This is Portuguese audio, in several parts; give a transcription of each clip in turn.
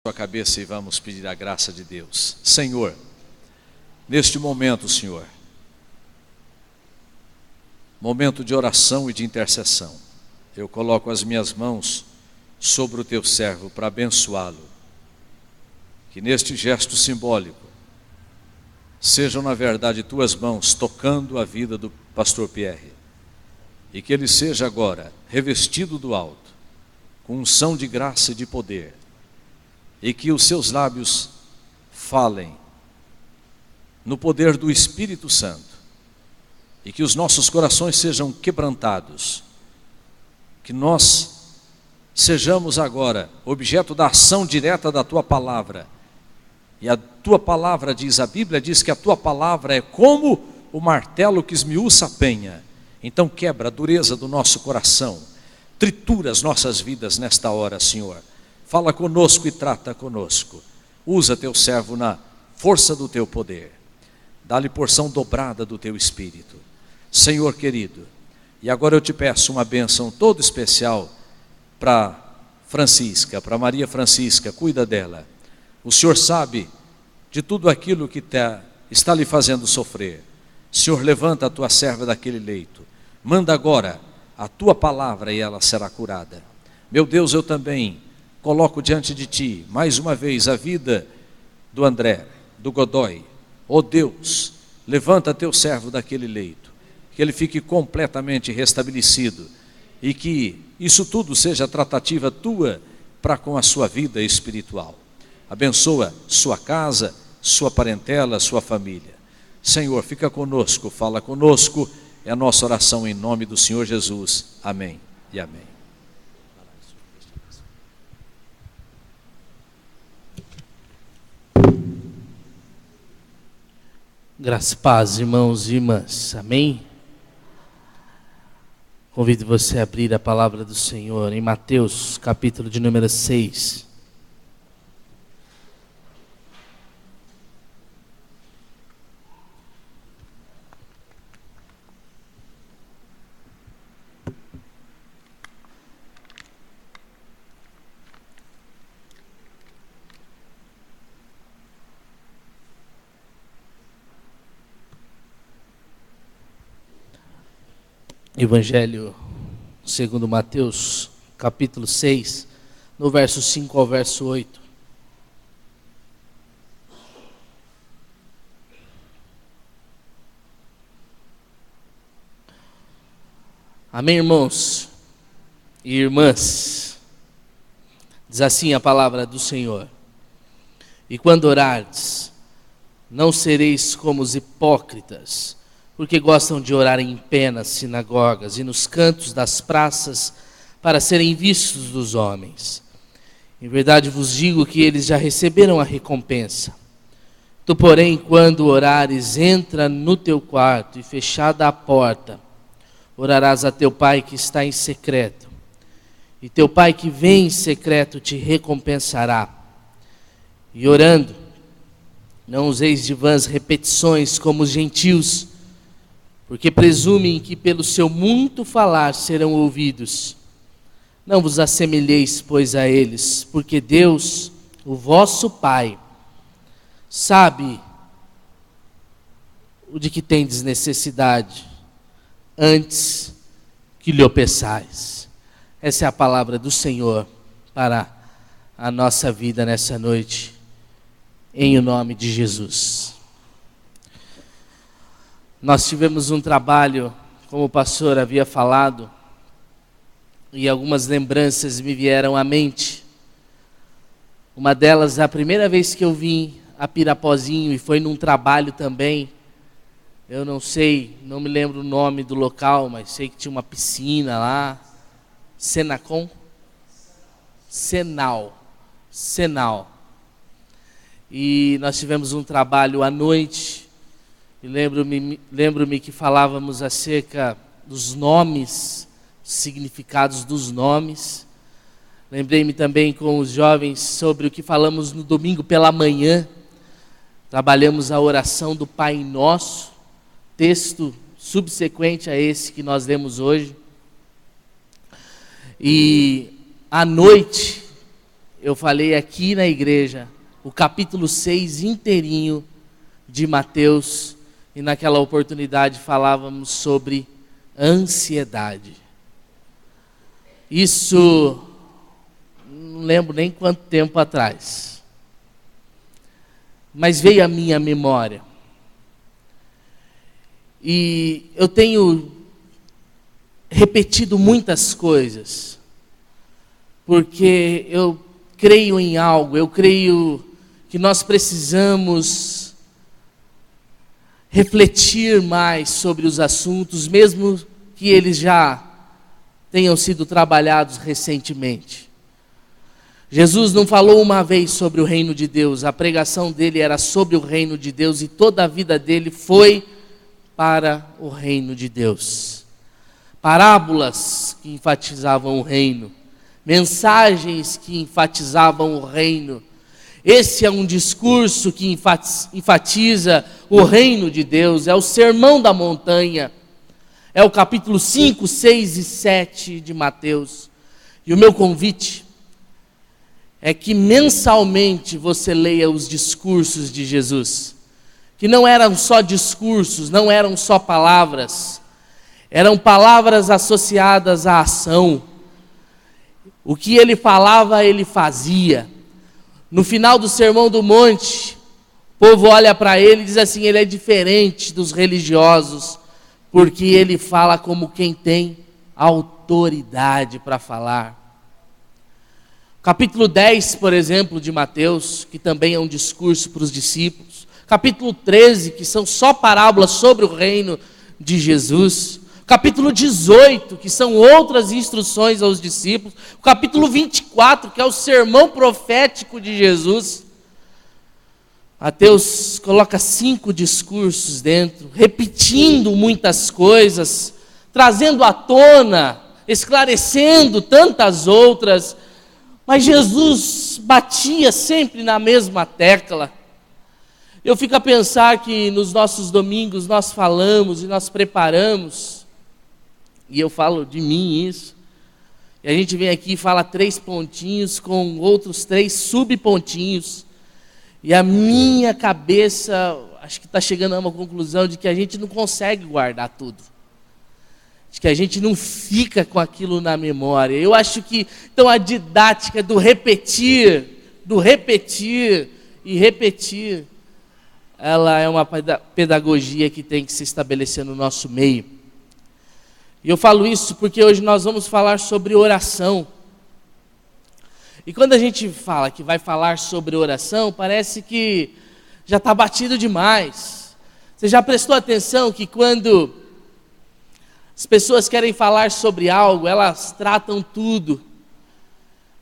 a cabeça e vamos pedir a graça de Deus. Senhor, neste momento, Senhor, momento de oração e de intercessão, eu coloco as minhas mãos sobre o teu servo para abençoá-lo. Que neste gesto simbólico sejam na verdade tuas mãos tocando a vida do pastor Pierre, e que ele seja agora revestido do alto, com unção de graça e de poder, e que os seus lábios falem no poder do Espírito Santo, e que os nossos corações sejam quebrantados, que nós sejamos agora objeto da ação direta da tua palavra. E a tua palavra diz, a Bíblia diz que a tua palavra é como o martelo que esmiuça a penha. Então quebra a dureza do nosso coração, tritura as nossas vidas nesta hora, Senhor. Fala conosco e trata conosco. Usa teu servo na força do teu poder. Dá-lhe porção dobrada do teu Espírito. Senhor querido, e agora eu te peço uma bênção toda especial para Francisca, para Maria Francisca, cuida dela. O Senhor sabe de tudo aquilo que está lhe fazendo sofrer. Senhor, levanta a tua serva daquele leito. Manda agora a tua palavra e ela será curada. Meu Deus, eu também coloco diante de ti, mais uma vez, a vida do André, do Godoy. Oh Deus, levanta teu servo daquele leito, que ele fique completamente restabelecido e que isso tudo seja tratativa tua para com a sua vida espiritual. Abençoa sua casa, sua parentela, sua família. Senhor, fica conosco, fala conosco, é a nossa oração em nome do Senhor Jesus. Amém e amém. Graça e paz, irmãos e irmãs, amém? Convido você a abrir a palavra do Senhor em Mateus, capítulo de número 6. Evangelho segundo Mateus, capítulo 6, no verso 5 ao verso 8. Amém, irmãos e irmãs? Diz assim a palavra do Senhor: e quando orardes, não sereis como os hipócritas, porque gostam de orar em pé nas sinagogas e nos cantos das praças, para serem vistos dos homens. Em verdade vos digo que eles já receberam a recompensa. Tu, porém, quando orares, entra no teu quarto e, fechada a porta, orarás a teu Pai que está em secreto. E teu Pai que vem em secreto te recompensará. E orando, não useis de vãs repetições como os gentios, porque presumem que pelo seu muito falar serão ouvidos. Não vos assemelheis, pois, a eles, porque Deus, o vosso Pai, sabe o de que tendes necessidade, antes que lhe o peçais. Essa é a palavra do Senhor para a nossa vida nessa noite, em o nome de Jesus. Nós tivemos um trabalho, como o pastor havia falado, e algumas lembranças me vieram à mente. Uma delas, a primeira vez que eu vim a Pirapozinho, e foi num trabalho também, eu não sei, não me lembro o nome do local, mas sei que tinha uma piscina lá, Senacom? Senal. E nós tivemos um trabalho à noite. E lembro-me que falávamos acerca dos nomes, significados dos nomes. Lembrei-me também com os jovens sobre o que falamos no domingo pela manhã. Trabalhamos a oração do Pai Nosso, texto subsequente a esse que nós lemos hoje. E à noite, eu falei aqui na igreja o capítulo 6 inteirinho de Mateus, e naquela oportunidade falávamos sobre ansiedade. Isso, não lembro nem quanto tempo atrás, mas veio à minha memória. E eu tenho repetido muitas coisas, porque eu creio em algo, eu creio que nós precisamos refletir mais sobre os assuntos, mesmo que eles já tenham sido trabalhados recentemente. Jesus não falou uma vez sobre o reino de Deus, a pregação dele era sobre o reino de Deus e toda a vida dele foi para o reino de Deus. Parábolas que enfatizavam o reino, mensagens que enfatizavam o reino. Esse é um discurso que enfatiza o reino de Deus, é o Sermão da Montanha, é o capítulo 5, 6 e 7 de Mateus. E o meu convite é que mensalmente você leia os discursos de Jesus, que não eram só discursos, não eram só palavras, eram palavras associadas à ação. O que ele falava, ele fazia. No final do Sermão do Monte, o povo olha para ele e diz assim: ele é diferente dos religiosos, porque ele fala como quem tem autoridade para falar. Capítulo 10, por exemplo, de Mateus, que também é um discurso para os discípulos. Capítulo 13, que são só parábolas sobre o reino de Jesus. Capítulo 18, que são outras instruções aos discípulos. O capítulo 24, que é o sermão profético de Jesus. Mateus coloca 5 discursos dentro, repetindo muitas coisas, trazendo à tona, esclarecendo tantas outras. Mas Jesus batia sempre na mesma tecla. Eu fico a pensar que nos nossos domingos nós falamos e nós preparamos, e eu falo de mim isso, e a gente vem aqui e fala 3 pontinhos com outros 3 subpontinhos, e a minha cabeça, acho que está chegando a uma conclusão de que a gente não consegue guardar tudo, de que a gente não fica com aquilo na memória. Eu acho que, então, a didática do repetir e repetir, ela é uma pedagogia que tem que se estabelecer no nosso meio. E eu falo isso porque hoje nós vamos falar sobre oração. E quando a gente fala que vai falar sobre oração, parece que já está batido demais. Você já prestou atenção que quando as pessoas querem falar sobre algo, elas tratam tudo.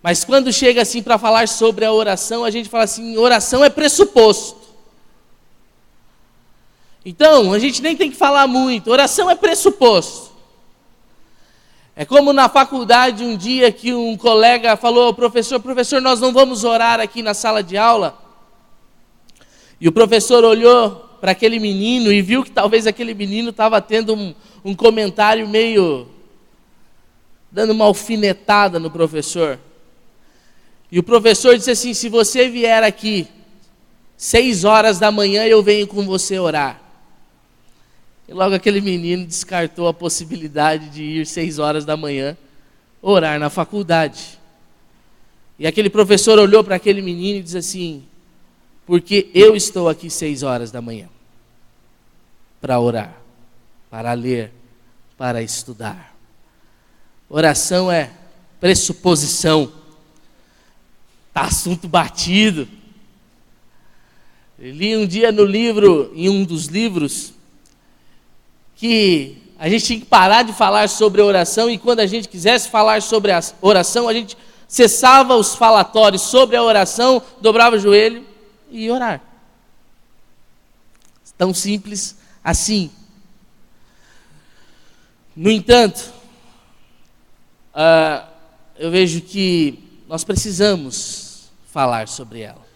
Mas quando chega assim para falar sobre a oração, a gente fala assim: oração é pressuposto. Então, a gente nem tem que falar muito, oração é pressuposto. É como na faculdade um dia que um colega falou: professor, nós não vamos orar aqui na sala de aula. E o professor olhou para aquele menino e viu que talvez aquele menino estava tendo um comentário meio, dando uma alfinetada no professor. E o professor disse assim: se você vier aqui 6 horas da manhã, eu venho com você orar. E logo aquele menino descartou a possibilidade de ir 6 horas da manhã orar na faculdade. E aquele professor olhou para aquele menino e disse assim: porque eu estou aqui 6 horas da manhã para orar, para ler, para estudar. Oração é pressuposição, está assunto batido. Eu li um dia no livro, em um dos livros, que a gente tinha que parar de falar sobre oração, e quando a gente quisesse falar sobre a oração, a gente cessava os falatórios sobre a oração, dobrava o joelho e ia orar. Tão simples assim. No entanto, eu vejo que nós precisamos falar sobre ela.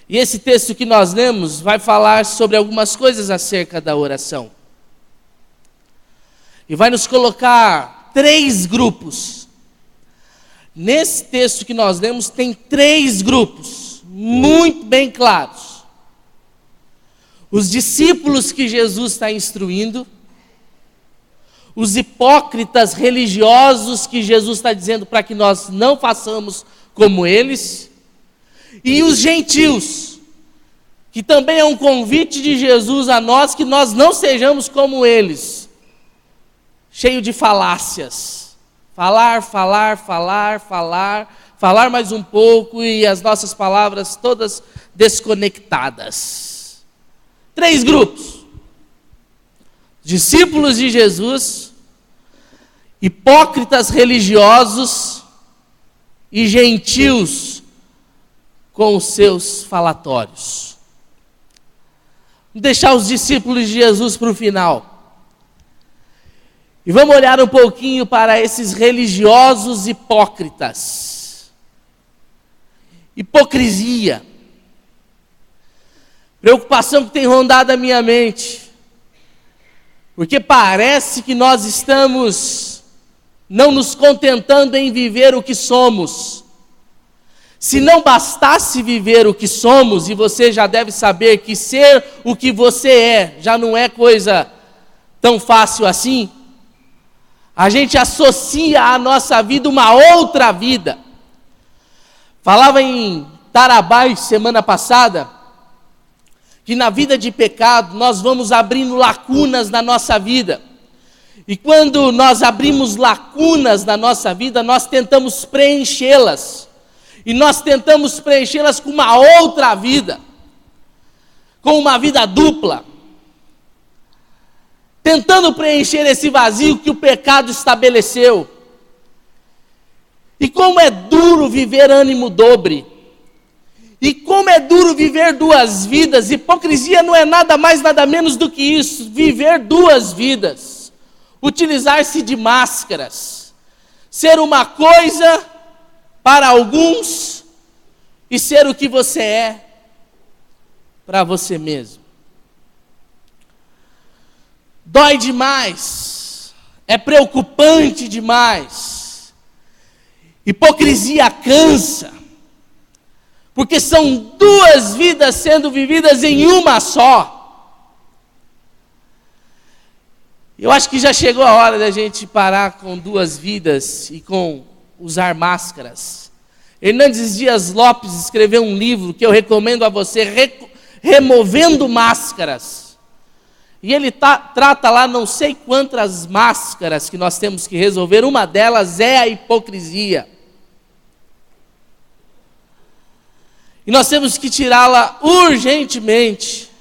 E esse texto que nós lemos vai falar sobre algumas coisas acerca da oração. E vai nos colocar 3 grupos. nesse texto que nós lemos, tem 3 grupos, muito bem claros. Os discípulos que Jesus está instruindo, os hipócritas religiosos que Jesus está dizendo para que nós não façamos como eles, e os gentios, que também é um convite de Jesus a nós, que nós não sejamos como eles, cheio de falácias, falar mais um pouco e as nossas palavras todas desconectadas. 3 grupos: discípulos de Jesus, hipócritas religiosos e gentios com os seus falatórios. Vamos deixar os discípulos de Jesus para o final. E vamos olhar um pouquinho para esses religiosos hipócritas. Hipocrisia. Preocupação que tem rondado a minha mente. Porque parece que nós estamos não nos contentando em viver o que somos. Se não bastasse viver o que somos, e você já deve saber que ser o que você é já não é coisa tão fácil assim, a gente associa à nossa vida uma outra vida. Falava em Tarabás semana passada, que na vida de pecado nós vamos abrindo lacunas na nossa vida. E quando nós abrimos lacunas na nossa vida, nós tentamos preenchê-las. E nós tentamos preenchê-las com uma outra vida, com uma vida dupla, tentando preencher esse vazio que o pecado estabeleceu. E como é duro viver ânimo dobre, e como é duro viver 2 vidas. Hipocrisia não é nada mais, nada menos do que isso: viver 2 vidas, utilizar-se de máscaras, ser uma coisa para alguns e ser o que você é para você mesmo. Dói demais, é preocupante demais. Hipocrisia cansa, porque são 2 vidas sendo vividas em uma só. Eu acho que já chegou a hora da gente parar com 2 vidas e com usar máscaras. Hernandes Dias Lopes escreveu um livro que eu recomendo a você, Removendo Máscaras. E ele trata lá não sei quantas máscaras que nós temos que resolver. Uma delas é a hipocrisia. E nós temos que tirá-la urgentemente.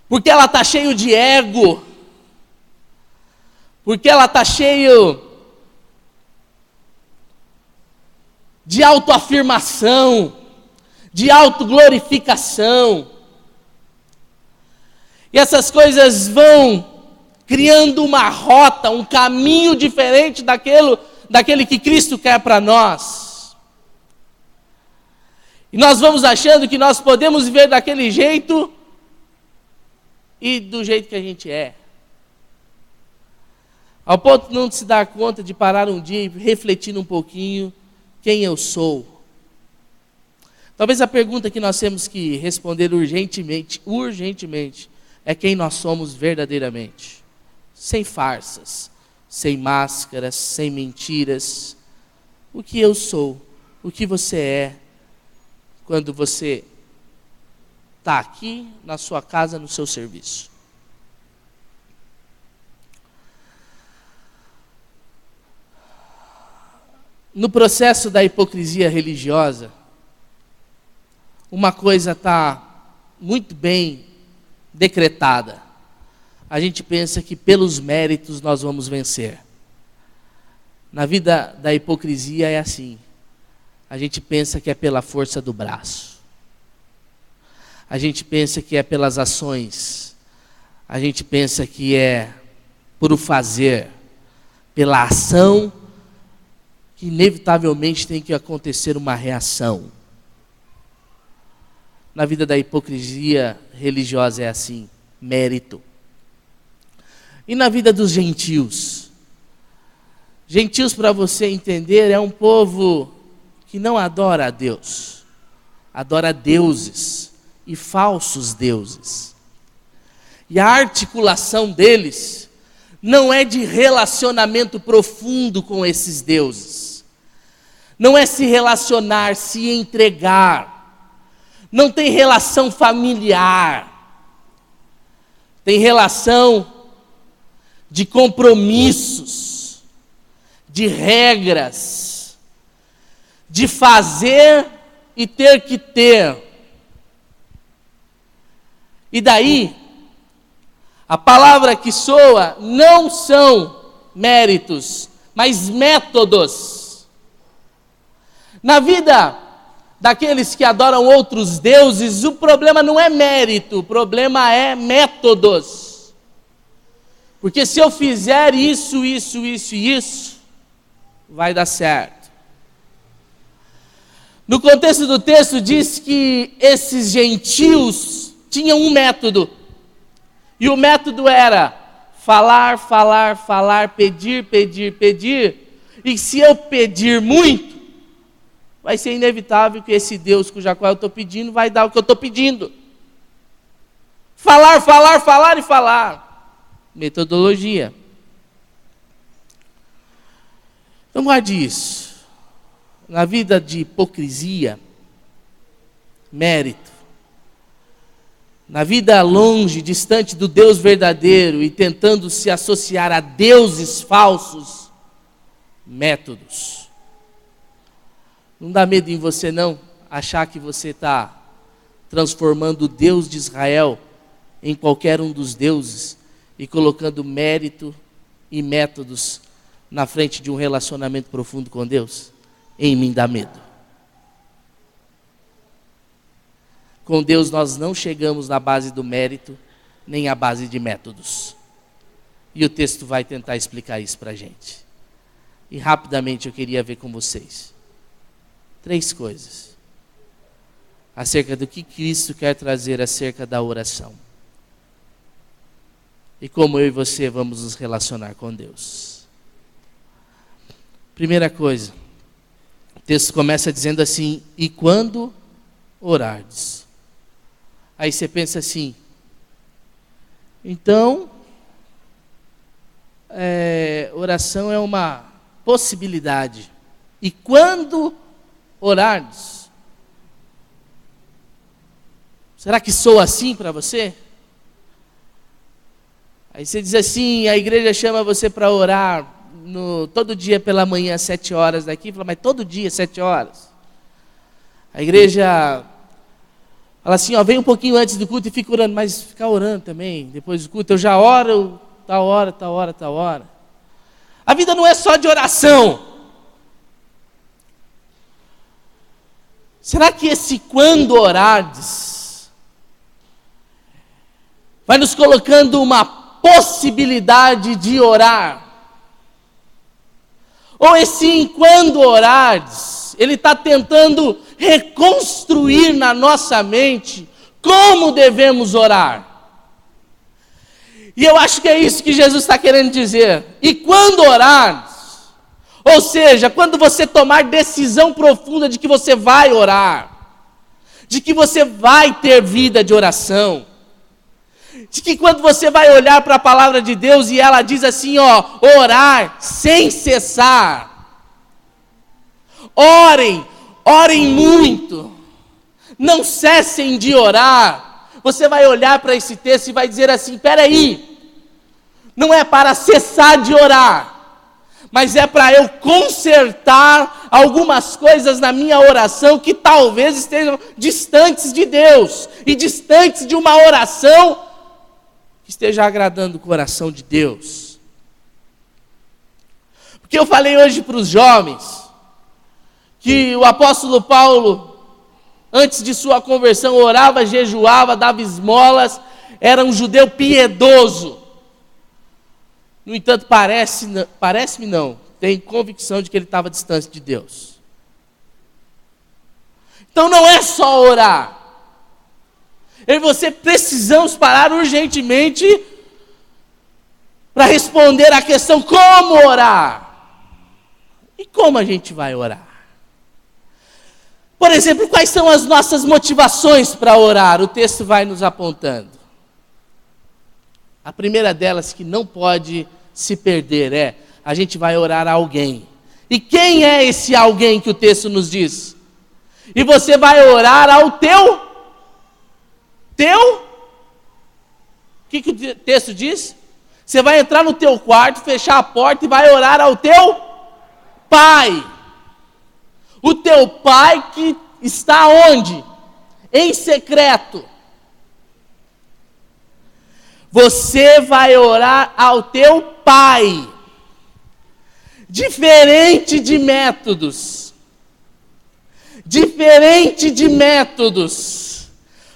Porque ela está cheio de ego. Porque ela está cheio de autoafirmação, de autoglorificação. E essas coisas vão criando uma rota, um caminho diferente daquele que Cristo quer para nós. E nós vamos achando que nós podemos viver daquele jeito e do jeito que a gente é. Ao ponto de não se dar conta de parar um dia e refletir um pouquinho quem eu sou. Talvez a pergunta que nós temos que responder urgentemente, é quem nós somos verdadeiramente. Sem farsas, sem máscaras, sem mentiras. O que eu sou, o que você é, quando você está aqui na sua casa, no seu serviço. No processo da hipocrisia religiosa, uma coisa está muito bem decretada. A gente pensa que pelos méritos nós vamos vencer. Na vida da hipocrisia é assim. A gente pensa que é pela força do braço. A gente pensa que é pelas ações. A gente pensa que é por o fazer, pela ação, que inevitavelmente tem que acontecer uma reação. Na vida da hipocrisia religiosa é assim, mérito. E na vida dos gentios? Gentios, para você entender, é um povo que não adora a Deus, adora deuses e falsos deuses. E a articulação deles não é de relacionamento profundo com esses deuses. Não é se relacionar, se entregar. Não tem relação familiar. Tem relação de compromissos, de regras, de fazer e ter que ter. E daí, a palavra que soa não são méritos, mas métodos. Na vida daqueles que adoram outros deuses, o problema não é mérito, o problema é métodos. Porque se eu fizer isso, vai dar certo. No contexto do texto diz que esses gentios tinham um método. E o método era falar, pedir. E se eu pedir muito, vai ser inevitável que esse Deus cuja qual eu estou pedindo vai dar o que eu estou pedindo. Falar e falar. Metodologia. Então guarde isso. Na vida de hipocrisia, mérito, na vida longe, distante do Deus verdadeiro e tentando se associar a deuses falsos, métodos. Não dá medo em você não, achar que você está transformando o Deus de Israel em qualquer um dos deuses e colocando mérito e métodos na frente de um relacionamento profundo com Deus? Em mim dá medo. Com Deus nós não chegamos na base do mérito, nem à base de métodos. E o texto vai tentar explicar isso para a gente. E rapidamente eu queria ver com vocês 3 coisas acerca do que Cristo quer trazer acerca da oração. E como eu e você vamos nos relacionar com Deus. Primeira coisa, o texto começa dizendo assim: e quando orardes. Aí você pensa assim, então, oração é uma possibilidade. E quando orardes? Será que soa assim para você? Aí você diz assim, a igreja chama você para orar todo dia pela manhã, às 7 horas daqui. Fala, mas todo dia, 7 horas? A igreja fala assim, vem um pouquinho antes do culto e fica orando, mas ficar orando também, depois do culto, eu já oro, tal hora. A vida não é só de oração. Será que esse quando orardes vai nos colocando uma possibilidade de orar? Ou esse quando orardes, ele está tentando reconstruir na nossa mente como devemos orar. E eu acho que é isso que Jesus está querendo dizer. E quando orares, ou seja, quando você tomar decisão profunda de que você vai orar, de que você vai ter vida de oração, de que quando você vai olhar para a palavra de Deus e ela diz assim, orar sem cessar. Orem muito, não cessem de orar. Você vai olhar para esse texto e vai dizer assim, peraí, não é para cessar de orar, mas é para eu consertar algumas coisas na minha oração que talvez estejam distantes de Deus, e distantes de uma oração que esteja agradando o coração de Deus. Porque eu falei hoje para os jovens, que o apóstolo Paulo, antes de sua conversão, orava, jejuava, dava esmolas, era um judeu piedoso. No entanto, parece-me não, tenho convicção de que ele estava distante de Deus. Então não é só orar. Eu e você precisamos parar urgentemente para responder à questão como orar. E como a gente vai orar? Por exemplo, quais são as nossas motivações para orar? O texto vai nos apontando. A primeira delas, que não pode se perder, é: a gente vai orar a alguém. E quem é esse alguém que o texto nos diz? E você vai orar ao teu? O que o texto diz? Você vai entrar no teu quarto, fechar a porta e vai orar ao teu pai. O teu pai que está onde? Em secreto. Você vai orar ao teu pai. Diferente de métodos.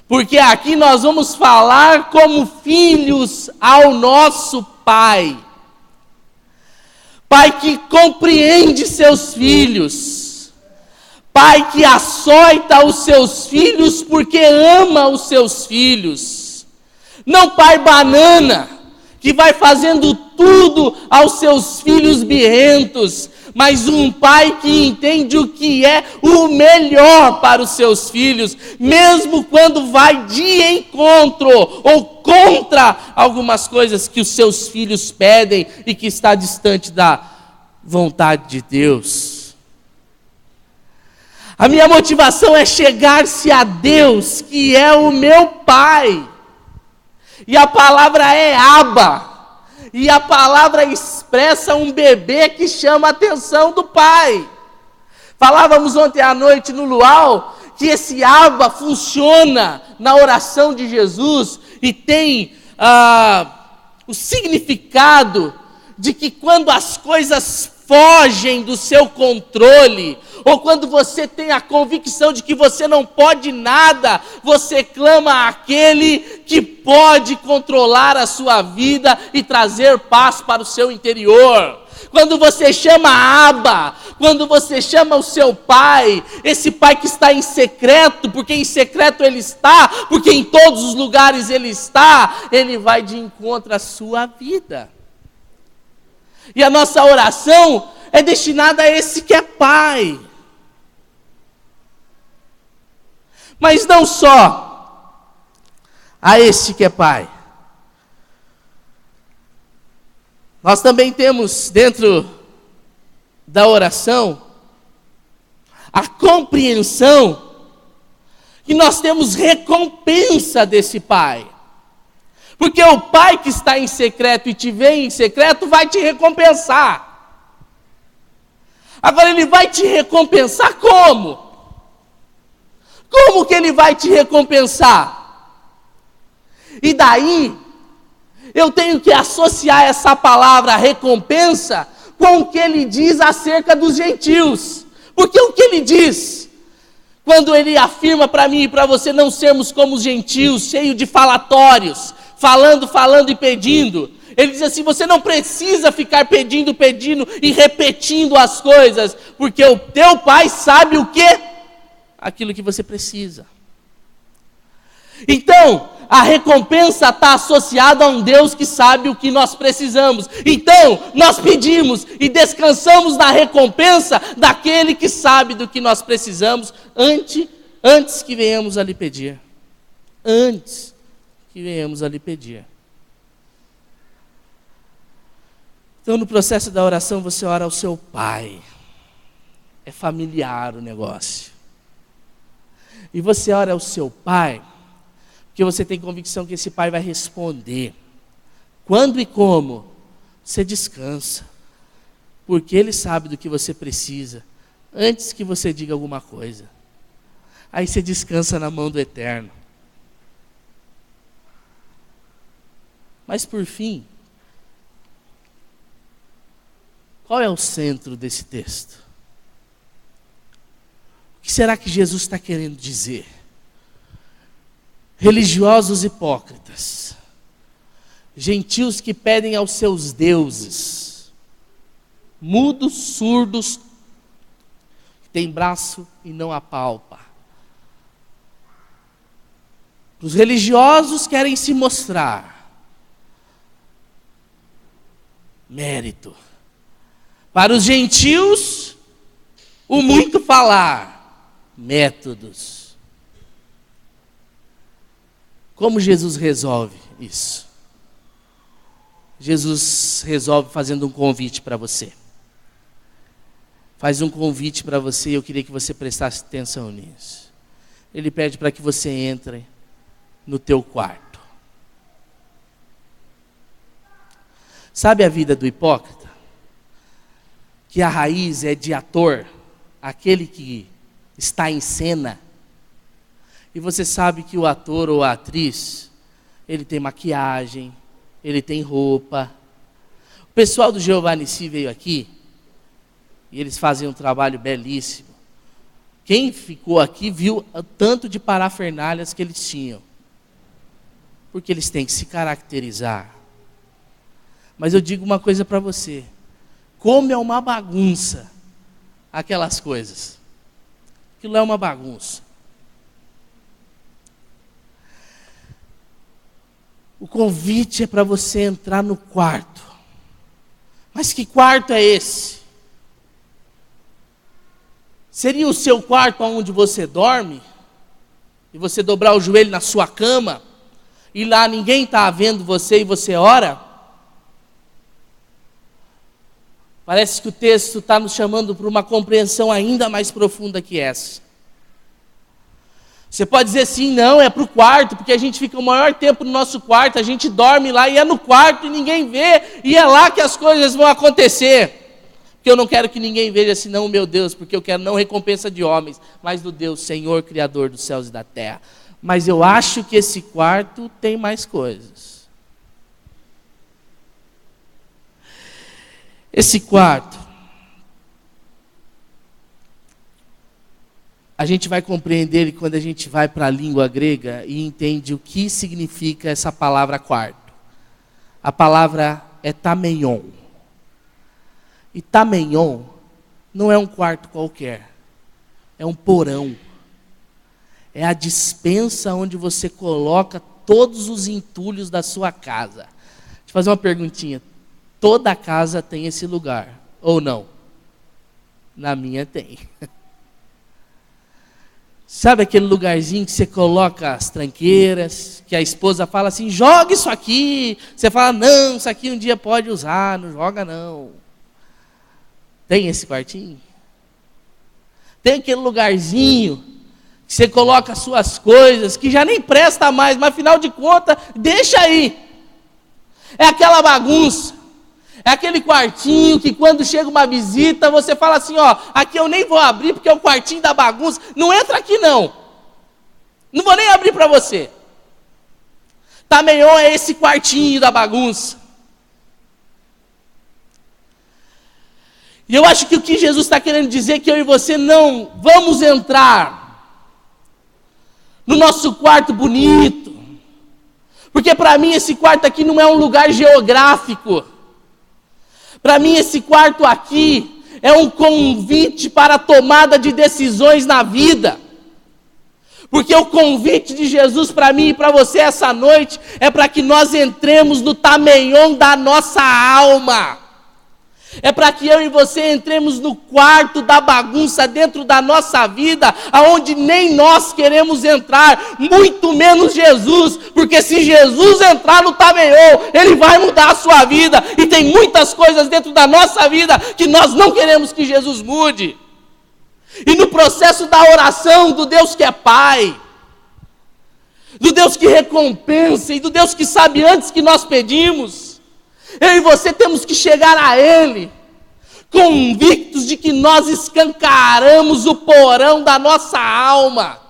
Porque aqui nós vamos falar como filhos ao nosso pai. Pai que compreende seus filhos. Pai que açoita os seus filhos porque ama os seus filhos. Não pai banana, que vai fazendo tudo aos seus filhos birrentos, mas um pai que entende o que é o melhor para os seus filhos, mesmo quando vai de encontro ou contra algumas coisas que os seus filhos pedem e que está distante da vontade de Deus. A minha motivação é chegar-se a Deus, que é o meu pai. E a palavra é Abba. E a palavra expressa um bebê que chama a atenção do pai. Falávamos ontem à noite no Luau que esse Abba funciona na oração de Jesus e tem o significado de que quando as coisas fogem do seu controle, ou quando você tem a convicção de que você não pode nada, você clama àquele que pode controlar a sua vida e trazer paz para o seu interior. Quando você chama Abba, quando você chama o seu pai, esse pai que está em secreto, porque em secreto ele está, porque em todos os lugares ele está, ele vai de encontro à sua vida. E a nossa oração é destinada a esse que é pai. Mas não só a este que é pai. Nós também temos dentro da oração a compreensão que nós temos recompensa desse pai. Porque o pai que está em secreto e te vê em secreto vai te recompensar. Agora ele vai te recompensar como? Como que ele vai te recompensar? E daí, eu tenho que associar essa palavra recompensa com o que ele diz acerca dos gentios. Porque o que ele diz, quando ele afirma para mim e para você não sermos como os gentios, cheios de falatórios, falando e pedindo, ele diz assim: você não precisa ficar pedindo e repetindo as coisas, porque o teu pai sabe o quê? Aquilo que você precisa. Então, a recompensa está associada a um Deus que sabe o que nós precisamos. Então, nós pedimos e descansamos na recompensa daquele que sabe do que nós precisamos antes que venhamos a lhe pedir. Antes que venhamos a lhe pedir. Então, no processo da oração, você ora ao seu pai. É familiar o negócio. E você ora ao seu pai, porque você tem convicção que esse pai vai responder. Quando e como? Você descansa. Porque ele sabe do que você precisa, antes que você diga alguma coisa. Aí você descansa na mão do Eterno. Mas por fim, qual é o centro desse texto? O que será que Jesus está querendo dizer? Religiosos hipócritas, gentios que pedem aos seus deuses, mudos, surdos, que têm braço e não apalpa. Os religiosos querem se mostrar mérito. Para os gentios, o muito falar, métodos. Como Jesus resolve isso? Jesus resolve fazendo um convite para você. Faz um convite para você e eu queria que você prestasse atenção nisso. Ele pede para que você entre no teu quarto. Sabe a vida do hipócrita? Que a raiz é de ator, aquele que está em cena. E você sabe que o ator ou a atriz, ele tem maquiagem, ele tem roupa. O pessoal do Jeová Nissi veio aqui, e eles fazem um trabalho belíssimo. Quem ficou aqui viu o tanto de parafernálias que eles tinham. Porque eles têm que se caracterizar. Mas eu digo uma coisa para você. Como é uma bagunça aquelas coisas. Aquilo é uma bagunça. O convite é para você entrar no quarto. Mas que quarto é esse? Seria o seu quarto onde você dorme? E você dobrar o joelho na sua cama? E lá ninguém está vendo você e você ora? Parece que o texto está nos chamando para uma compreensão ainda mais profunda que essa. Você pode dizer sim, não, é para o quarto, porque a gente fica o maior tempo no nosso quarto, a gente dorme lá e é no quarto e ninguém vê, e é lá que as coisas vão acontecer. Porque eu não quero que ninguém veja senão o meu Deus, porque eu quero não recompensa de homens, mas do Deus, Senhor, Criador dos céus e da terra. Mas eu acho que esse quarto tem mais coisas. Esse quarto, a gente vai compreender ele quando a gente vai para a língua grega e entende o que significa essa palavra quarto. A palavra é tameion. E tameion não é um quarto qualquer, é um porão. É a despensa onde você coloca todos os entulhos da sua casa. Deixa eu fazer uma perguntinha. Toda casa tem esse lugar, ou não? Na minha tem. Sabe aquele lugarzinho que você coloca as tranqueiras, que a esposa fala assim, joga isso aqui. Você fala, não, isso aqui um dia pode usar, não joga não. Tem esse quartinho? Tem aquele lugarzinho que você coloca as suas coisas, que já nem presta mais, mas afinal de contas, deixa aí. É aquela bagunça. É aquele quartinho que quando chega uma visita, você fala assim, ó, aqui eu nem vou abrir porque é o quartinho da bagunça. Não entra aqui não. Não vou nem abrir para você. Tameion é esse quartinho da bagunça. E eu acho que o que Jesus está querendo dizer é que eu e você não vamos entrar no nosso quarto bonito. Porque para mim esse quarto aqui não é um lugar geográfico. Para mim esse quarto aqui é um convite para a tomada de decisões na vida. Porque o convite de Jesus para mim e para você essa noite é para que nós entremos no tameion da nossa alma. É para que eu e você entremos no quarto da bagunça dentro da nossa vida, aonde nem nós queremos entrar, muito menos Jesus, porque se Jesus entrar no tameion, Ele vai mudar a sua vida, e tem muitas coisas dentro da nossa vida que nós não queremos que Jesus mude. E no processo da oração do Deus que é Pai, do Deus que recompensa e do Deus que sabe antes que nós pedimos, eu e você temos que chegar a Ele, convictos de que nós escancaramos o porão da nossa alma,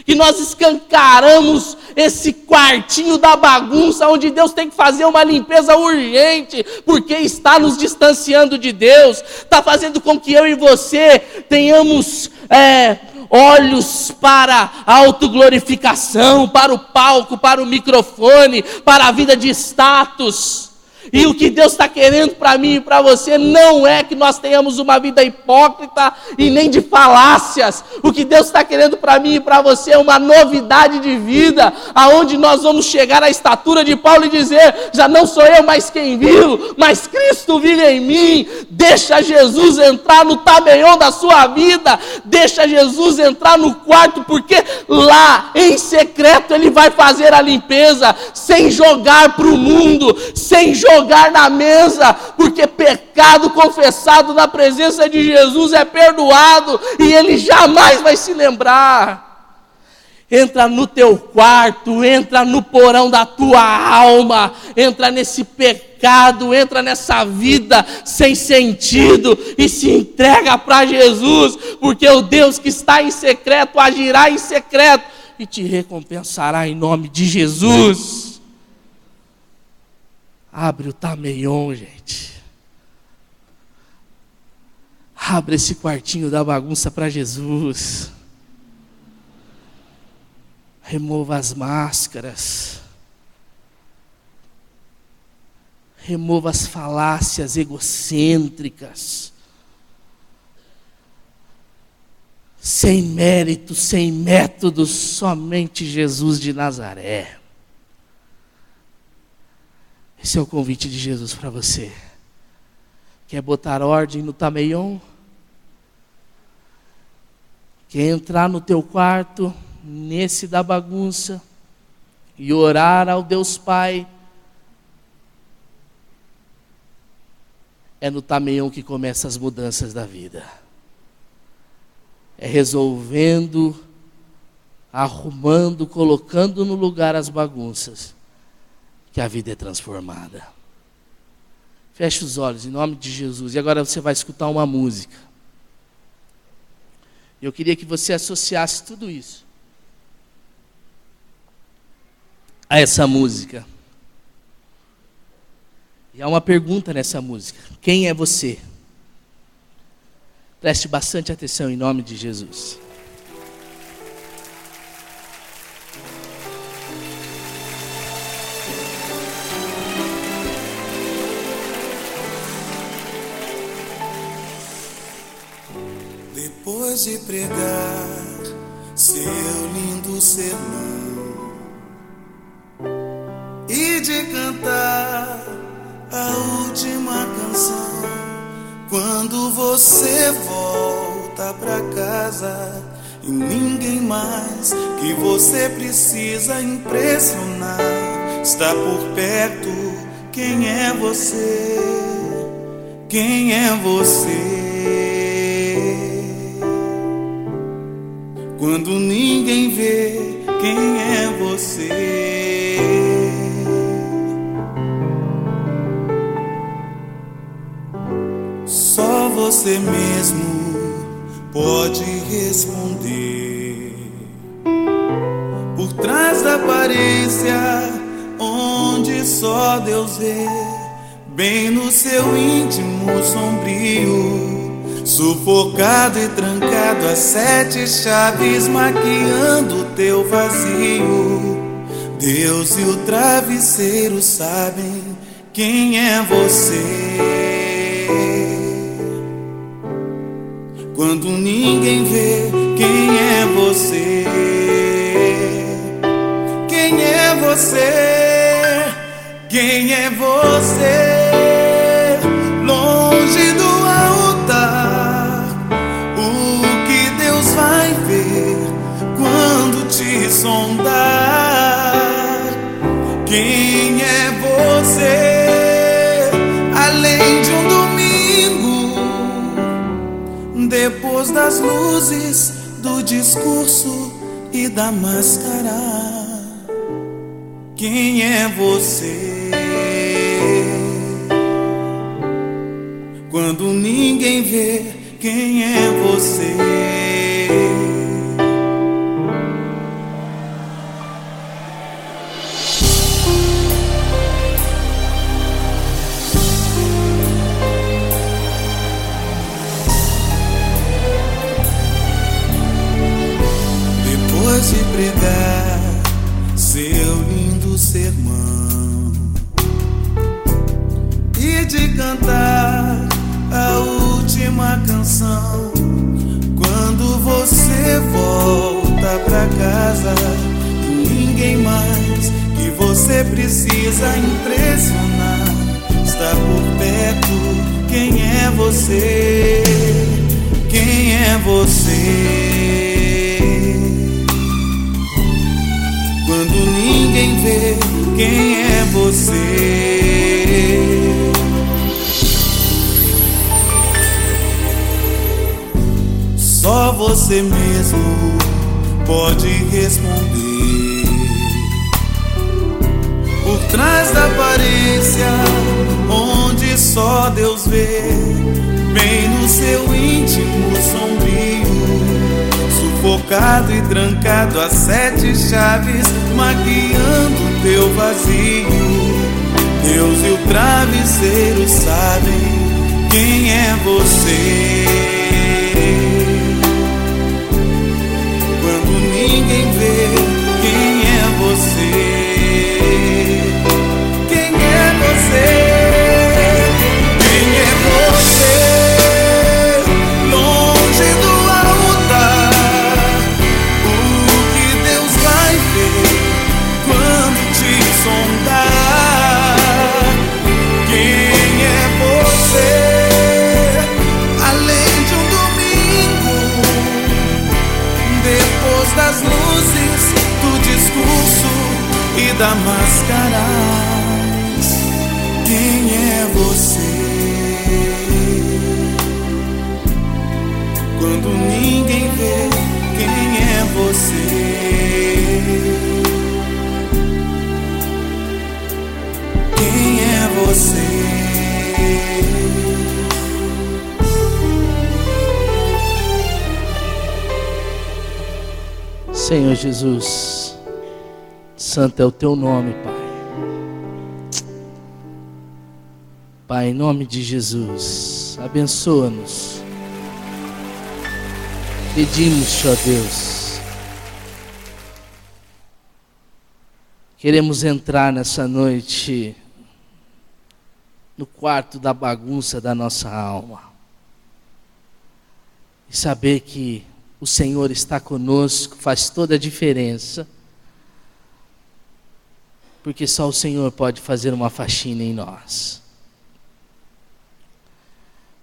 que nós escancaramos esse quartinho da bagunça, onde Deus tem que fazer uma limpeza urgente, porque está nos distanciando de Deus, está fazendo com que eu e você tenhamos olhos para a autoglorificação, para o palco, para o microfone, para a vida de status. E o que Deus está querendo para mim e para você não é que nós tenhamos uma vida hipócrita e nem de falácias. O que Deus está querendo para mim e para você é uma novidade de vida, aonde nós vamos chegar à estatura de Paulo e dizer: já não sou eu mais quem vivo, mas Cristo vive em mim. Deixa Jesus entrar no tabelião da sua vida, deixa Jesus entrar no quarto, porque lá em secreto Ele vai fazer a limpeza, sem jogar para o mundo, sem jogar na mesa, porque pecado confessado na presença de Jesus é perdoado e Ele jamais vai se lembrar. Entra no teu quarto, entra no porão da tua alma, entra nesse pecado, entra nessa vida sem sentido e se entrega para Jesus, porque o Deus que está em secreto agirá em secreto e te recompensará em nome de Jesus. Abre o tameion, gente. Abre esse quartinho da bagunça para Jesus. Remova as máscaras. Remova as falácias egocêntricas. Sem mérito, sem método, somente Jesus de Nazaré. Esse é o convite de Jesus para você. Quer botar ordem no tameion? Quer entrar no teu quarto, nesse da bagunça, e orar ao Deus Pai? É no tameion que começam as mudanças da vida. É resolvendo, arrumando, colocando no lugar as bagunças, que a vida é transformada. Feche os olhos em nome de Jesus. E agora você vai escutar uma música. Eu queria que você associasse tudo isso a essa música. E há uma pergunta nessa música: quem é você? Preste bastante atenção em nome de Jesus. Depois de pregar seu lindo sermão e de cantar a última canção, quando você volta pra casa e ninguém mais que você precisa impressionar está por perto, quem é você? Quem é você? Quando ninguém vê, quem é você? Só você mesmo pode responder. Por trás da aparência, onde só Deus vê, bem no seu íntimo sombrio, sufocado e trancado a 7 chaves, maquiando teu vazio. Deus e o travesseiro sabem quem é você. Quando ninguém vê, quem é você? Quem é você? Quem é você? Longe do altar, o que Deus vai ver quando te sondar? Quem é você? Além de um domingo, depois das luzes, do discurso e da máscara. Quem é você? Quando ninguém vê, quem é você? Depois de pregar seu lindo sermão esqueci de cantar a última canção. Quando você volta pra casa, ninguém mais que você precisa impressionar está por perto. Quem é você? Quem é você? Quando ninguém vê, quem é você? Só você mesmo pode responder. Por trás da aparência, onde só Deus vê, bem no seu íntimo sombrio, sufocado e trancado a 7 chaves, maquiando teu vazio. Deus e o travesseiro sabem quem é você. Quando ninguém vê, quem é você? Quem é você? Quem é você? Longe do altar, o que Deus vai ver quando te sondar? Quem é você? Além de um domingo, depois das luzes, do discurso e da máscara, quem é você? Quando ninguém vê, quem é você? Quem é você? Senhor Jesus, santo é o teu nome, Pai. Pai, em nome de Jesus, abençoa-nos. Pedimos, ó Deus, queremos entrar nessa noite no quarto da bagunça da nossa alma e saber que o Senhor está conosco, faz toda a diferença, porque só o Senhor pode fazer uma faxina em nós.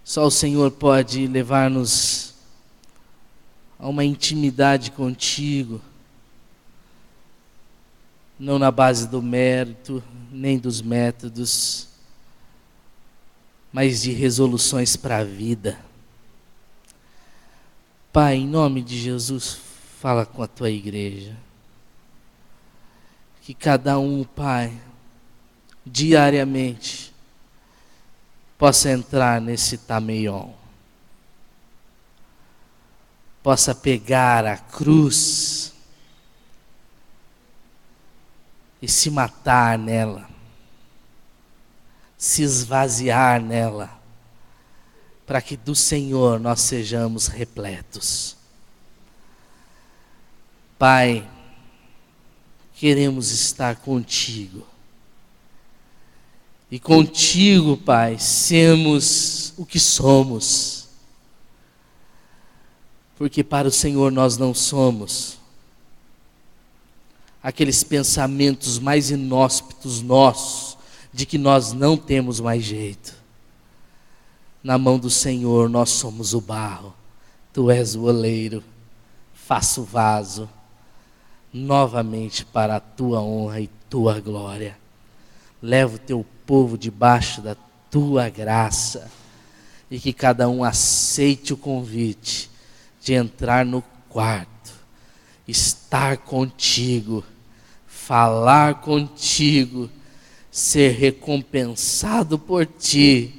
Só o Senhor pode levar-nos a uma intimidade contigo, não na base do mérito, nem dos métodos, mas de resoluções para a vida. Pai, em nome de Jesus, fala com a tua igreja. Que cada um, Pai, diariamente, possa entrar nesse tameion. Possa pegar a cruz e se matar nela. Se esvaziar nela. Para que do Senhor nós sejamos repletos. Pai, queremos estar contigo. E contigo, Pai, sermos o que somos. Porque para o Senhor nós não somos aqueles pensamentos mais inóspitos nossos, de que nós não temos mais jeito. Na mão do Senhor nós somos o barro, Tu és o oleiro, faça o vaso novamente para a Tua honra e Tua glória. Leva o Teu povo debaixo da Tua graça e que cada um aceite o convite de entrar no quarto, estar contigo, falar contigo, ser recompensado por Ti,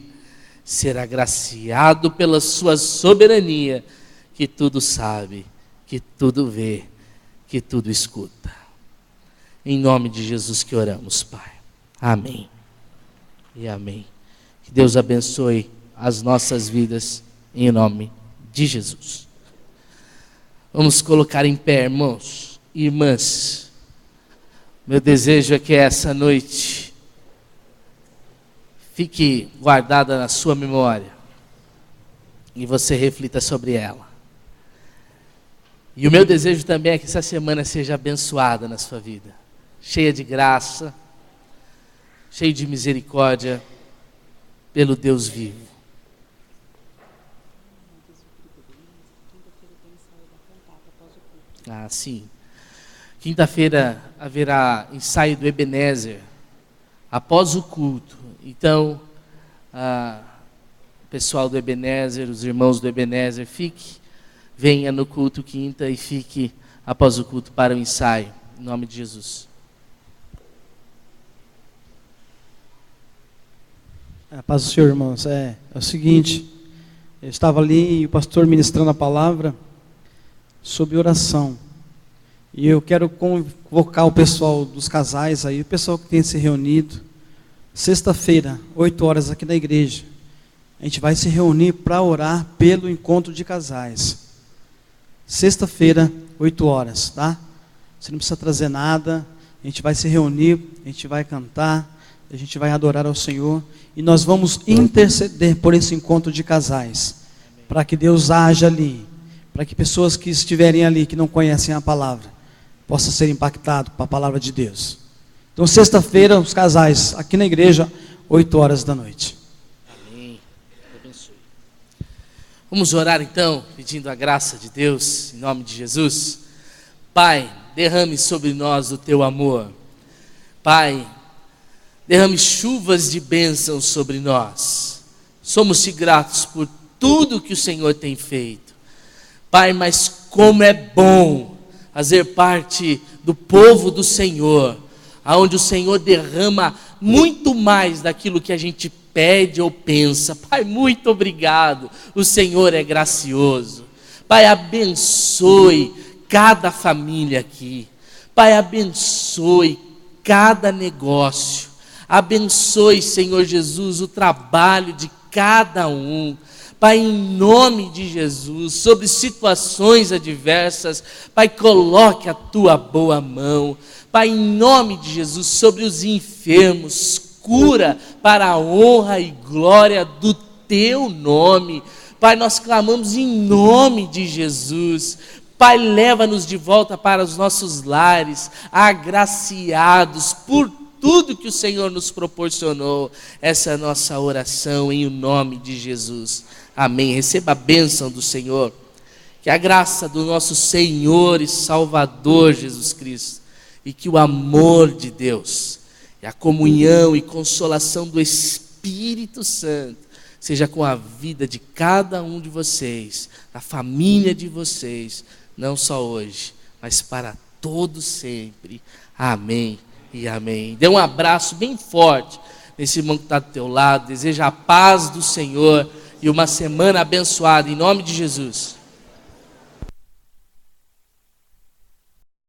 ser agraciado pela sua soberania, que tudo sabe, que tudo vê, que tudo escuta. Em nome de Jesus que oramos, Pai. Amém e amém. Que Deus abençoe as nossas vidas, em nome de Jesus. Vamos colocar em pé, irmãos e irmãs. Meu desejo é que essa noite fique guardada na sua memória e você reflita sobre ela. E o meu desejo também é que essa semana seja abençoada na sua vida, cheia de graça, cheia de misericórdia pelo Deus vivo. Ah, sim. Quinta-feira haverá ensaio do Ebenezer, após o culto. Então, o pessoal do Ebenezer, os irmãos do Ebenezer, venha no culto quinta e fique após o culto para o ensaio, em nome de Jesus. A paz do Senhor, irmãos. É o seguinte, eu estava ali e o pastor ministrando a palavra sobre oração. E eu quero convocar o pessoal dos casais aí, o pessoal que tem se reunido. Sexta-feira, 8 horas aqui na igreja. A gente vai se reunir para orar pelo encontro de casais. Sexta-feira, 8 horas, tá? Você não precisa trazer nada. A gente vai se reunir, a gente vai cantar, a gente vai adorar ao Senhor. E nós vamos interceder por esse encontro de casais. Para que Deus haja ali. Para que pessoas que estiverem ali, que não conhecem a palavra, possam ser impactados com a palavra de Deus. Então, sexta-feira, os casais, aqui na igreja, 8 horas da noite. Amém. Abençoe. Vamos orar então, pedindo a graça de Deus, em nome de Jesus. Pai, derrame sobre nós o teu amor. Pai, derrame chuvas de bênçãos sobre nós. Somos-te gratos por tudo que o Senhor tem feito. Pai, mas como é bom fazer parte do povo do Senhor, aonde o Senhor derrama muito mais daquilo que a gente pede ou pensa. Pai, muito obrigado, o Senhor é gracioso. Pai, abençoe cada família aqui. Pai, abençoe cada negócio. Abençoe, Senhor Jesus, o trabalho de cada um. Pai, em nome de Jesus, sobre situações adversas, Pai, coloque a tua boa mão. Pai, em nome de Jesus, sobre os enfermos, cura para a honra e glória do teu nome. Pai, nós clamamos em nome de Jesus. Pai, leva-nos de volta para os nossos lares, agraciados por tudo que o Senhor nos proporcionou. Essa é a nossa oração em nome de Jesus. Amém. Receba a bênção do Senhor. Que a graça do nosso Senhor e Salvador Jesus Cristo, e que o amor de Deus, e a comunhão e consolação do Espírito Santo, seja com a vida de cada um de vocês, da família de vocês, não só hoje, mas para todos sempre. Amém e amém. Dê um abraço bem forte nesse irmão que está do teu lado. Deseja a paz do Senhor e uma semana abençoada, em nome de Jesus.